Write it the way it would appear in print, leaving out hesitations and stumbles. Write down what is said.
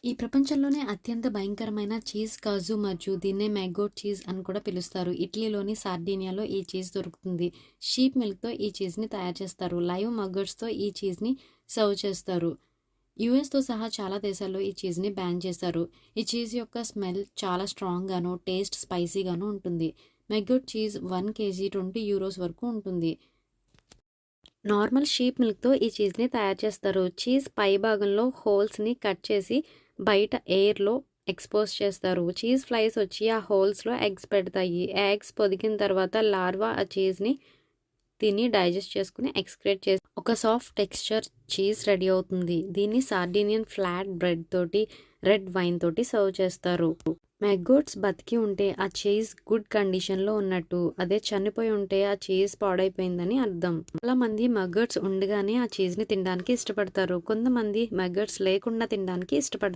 ఈ ప్రపంచంలోనే అత్యంత భయంకరమైన చీజ్ కాజు మర్జు. దీన్నే మ్యాగోట్ చీజ్ అని కూడా పిలుస్తారు. ఇటలీలోని సార్డినియాలో ఈ చీజ్ దొరుకుతుంది. షీప్ మిల్క్తో ఈ చీజ్ని తయారు చేస్తారు. లైవ్ మగ్గర్స్తో ఈ చీజ్ని సర్వ్ చేస్తారు. యుఎస్తో సహా చాలా దేశాల్లో ఈ చీజ్ని బ్యాన్ చేశారు. ఈ చీజ్ యొక్క స్మెల్ చాలా స్ట్రాంగ్గాను, టేస్ట్ స్పైసీగాను ఉంటుంది. మ్యాగోట్ చీజ్ 1 కేజీ €20 వరకు ఉంటుంది. నార్మల్ షీప్ మిల్క్తో ఈ చీజ్ని తయారు చేస్తారు. చీజ్ పై భాగంలో హోల్స్ని కట్ చేసి బయట ఎయిర్లో ఎక్స్పోజ్ చేస్తారు. చీజ్ ఫ్లైస్ వచ్చి ఆ హోల్స్లో ఎగ్స్ పెడతాయి. ఎగ్స్ పొదిగిన తర్వాత లార్వా ఆ చీజ్ని తిని డైజెస్ట్ చేసుకుని ఎక్స్క్రేట్ చేసి ఒక సాఫ్ట్ టెక్స్చర్ చీజ్ రెడీ అవుతుంది. దీన్ని సార్డినియన్ ఫ్లాట్ బ్రెడ్ తోటి, రెడ్ వైన్ తోటి సర్వ్ చేస్తారు. మ్యాగోట్స్ బతికి ఉంటే ఆ చీజ్ గుడ్ కండిషన్లో ఉన్నట్టు, అదే చనిపోయి ఉంటే ఆ చీజ్ పాడైపోయిందని అర్థం. చాలా మంది మగ్గట్స్ ఉండగానే ఆ చీజ్ని తినడానికి ఇష్టపడతారు. కొంతమంది మగ్గట్స్ లేకుండా తినడానికి ఇష్టపడతారు.